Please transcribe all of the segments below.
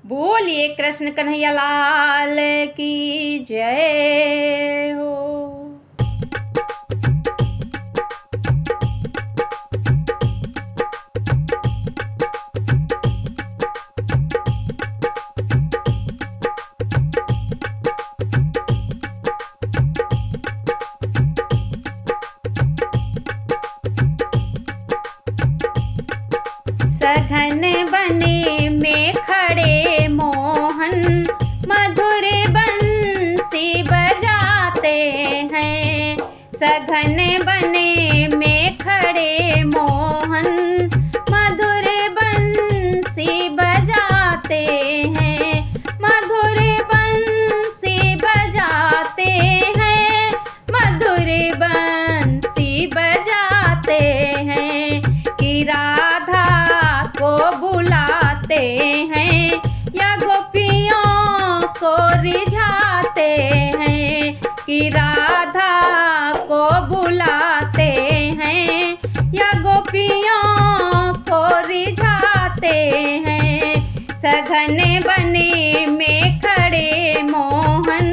बोलिए कृष्ण कन्हैया लाल की जय हो। सघन बने में खड़े मोहन मधुर बंसी बजाते हैं। सघन बने में खड़े मोहन मधुर बंसी बजाते हैं। मधुर बंसी बजाते हैं। मधुर बंसी बजाते हैं कि राधा को बुलाते हैं या गोपियों को रिझाते हैं। कि राधा को बुलाते हैं या गोपियों को रिझाते हैं। सघन बने में खड़े मोहन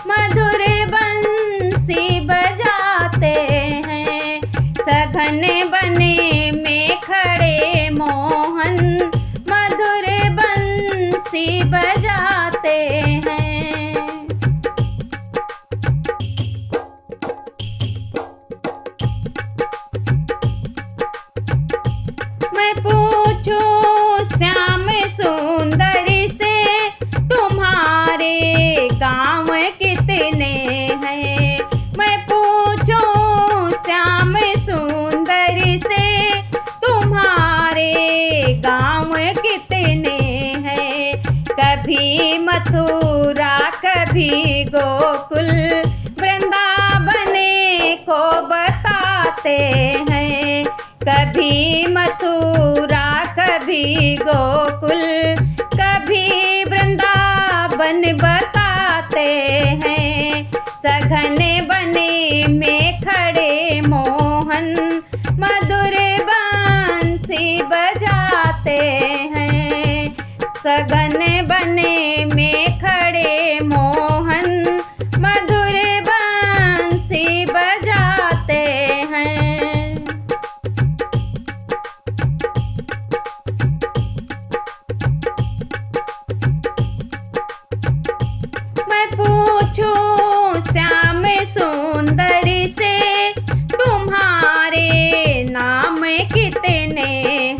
मधुर बंसी बजाते हैं। सघन बने में खड़े मोहन मधुर बंसी बजाते हैं। मैं पूछूं श्याम सुंदरी से तुम्हारे गाँव कितने हैं। मैं पूछूं श्याम सुंदरी से तुम्हारे गाँव कितने हैं। कभी मथुरा कभी गोकुल वृंदावन को बताते हैं। कभी मथुरा कभी गोकुल कभी वृंदावन बताते हैं। सघन बने में खड़े मोहन मधुर बंसी बजाते हैं। सघन बने में खड़े मोहन मधुर बंसी बजाते हैं। मैं पूछूं श्याम सुंदरी से तुम्हारे नाम कितने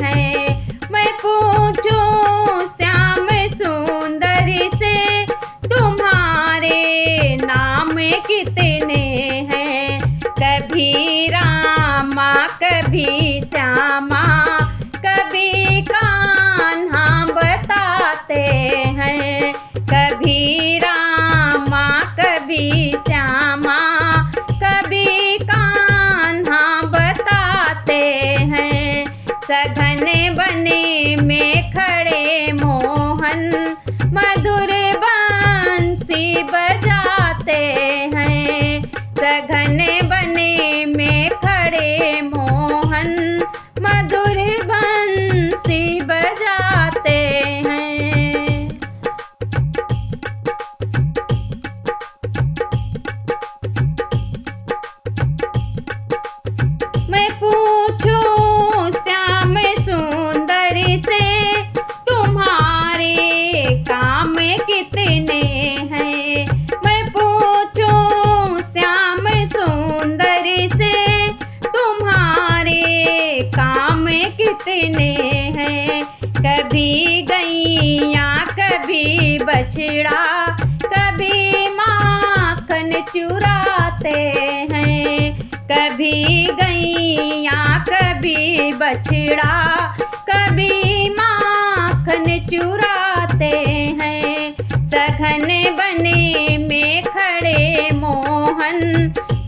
हैं। मैं पूछूं श्याम सुंदरी से तुम्हारे नाम कितने हैं। कभी रामा कभी श्यामा कभी कान्हा बताते हैं। कभी रामा कभी श्यामा कभी कान्हा बताते हैं। सघन बने में खड़े मोहन मधुर बंसी बजाते हैं। सघन बने में खड़े मोहन मधुर बंसी बजाते हैं। मैं पूछूं श्याम सुंदरी से तुम्हारे काम कितने हैं। मैं पूछूं श्याम सुंदरी से तुम्हारे काम कितने हैं। कभी गैया कभी बछड़ा कभी माखन चुराते हैं। कभी गैया कभी बछड़ा कभी माखन चुराते हैं। सघन बने में खड़े मोहन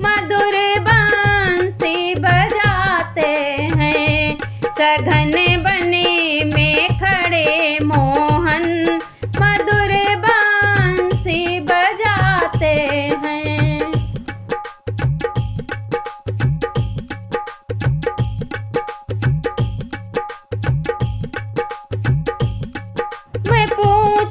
मधुर बंसी बजाते हैं। सघन बने में खड़े मोहन मधुर बंसी बजाते हैं। मैं पूछूं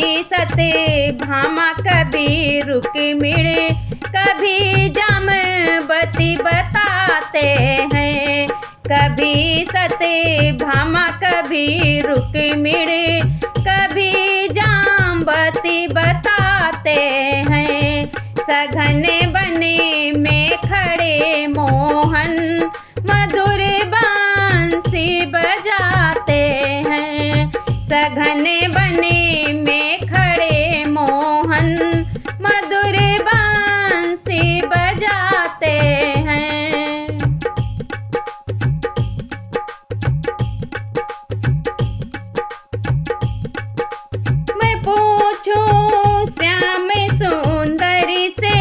सत्यभामा, कभी रुक्मिणी, कभी जाम्बवती बताते हैं। कभी सत्यभामा, कभी रुक्मिणी, कभी जाम्बवती बताते हैं। सघन बने में खड़े मोहन, मधुर बांसुरी बजाते हैं। सघन बने में खड़े मोहन, मधुर बांसुरी बजाते हैं। मैं पूछूं श्याम सुंदरी से,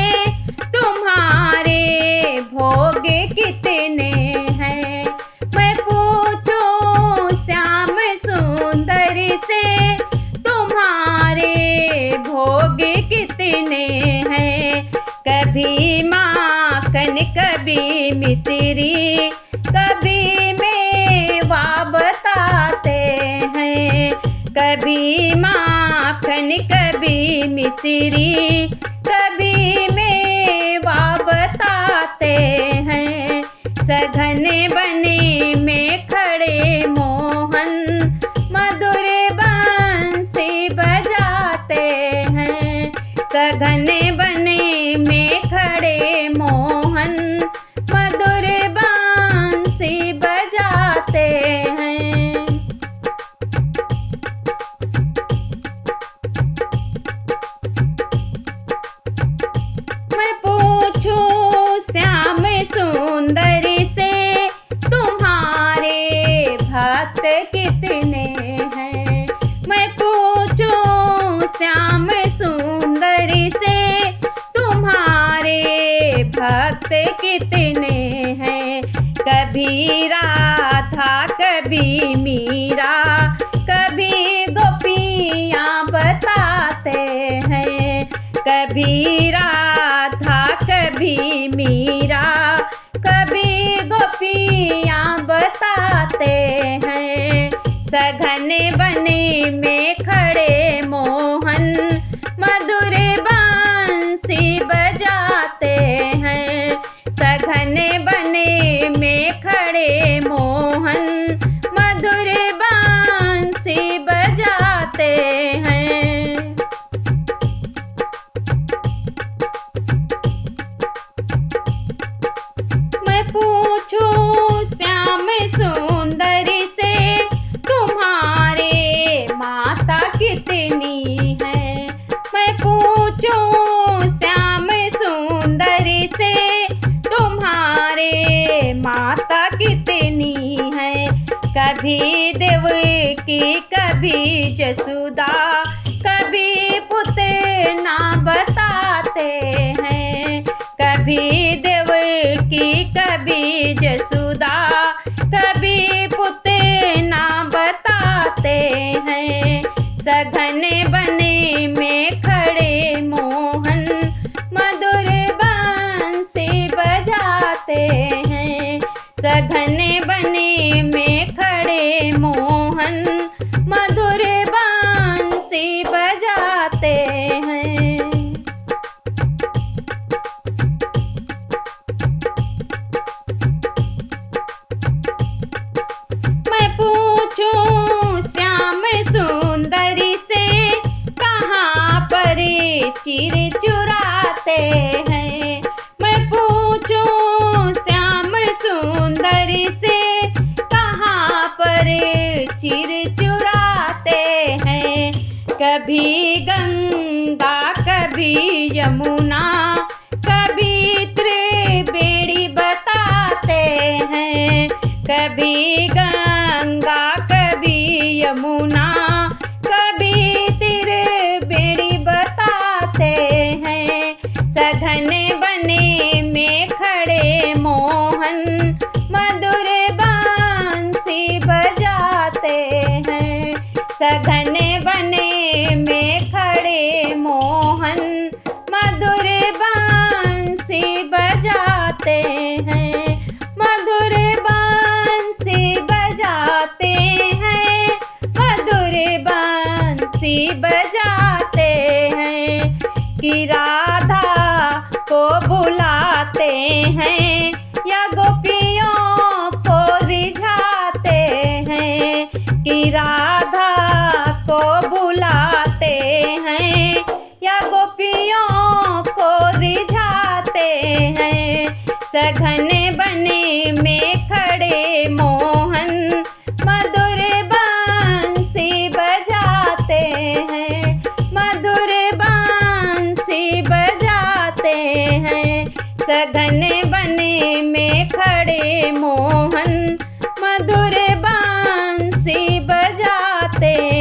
तुम्हारे भोग कितने हैं। मैं पूछूं श्याम सुंदरी से, तुम्हारे भोग कितने हैं। कभी माखन, कभी मिश्री, कभी मेवा बताते हैं। कभी माखन, कभी मिश्री, कभी मेवा बताते हैं। सघन बने में खड़े मोहन, मधुर बांसुरी बजाते हैं। सघन बने में खड़े मोहन, मधुर बांसुरी बजाते हैं। मैं पूछूं श्याम सुंदरी से, तुम्हारे भक्त कितने हैं। मैं पूछूं श्याम सुंदरी से, तुम्हारे भक्त कितने हैं। कभी राधा, कभी मीरा, कभी गोपियाँ बताते हैं। कभी राधा, कभी मीरा, कभी गोपियाँ बताते हैं। सघन बने में खड़े मोहन, मधुर बांसुरी बजाते हैं। सघन बने में खड़े मोहन, मधुर बांसुरी बजाते हैं। मैं पूछूं श्याम सुंदरी से, तुम्हारे माता कितनी है। मैं पूछूं श्याम सुंदरी से, तुम्हारे माता कितनी है। कभी देवकी, कभी जसुदा, कभी पुतना बताते हैं। कभी देवकी, कभी जसुदा, कभी पुतना बताते हैं। सघन बने में खड़े मोहन, मधुर बांसुरी बजाते हैं। सघन बने में खड़े मोहन, मधुर बांसुरी बजाते हैं। मैं पूछूं श्याम सुंदरी से, कहाँ पर चिर चुराते हैं। मैं पूछूं श्याम सुंदरी से, कहाँ पर चिर चुराते हैं। कभी गंगा, कभी यमुना, कभी त्रिवेणी बताते हैं। कभी गंगा, कभी यमुना, कभी त्रिवेणी बताते हैं। सघन बने में खड़े मोहन, मधुर बांसुरी बजाते हैं। सघन बने में खड़े मोहन, मधुर बांसुरी बजाते हैं। मधुर बांसुरी बजाते हैं, मधुर बांसुरी बजा चुराते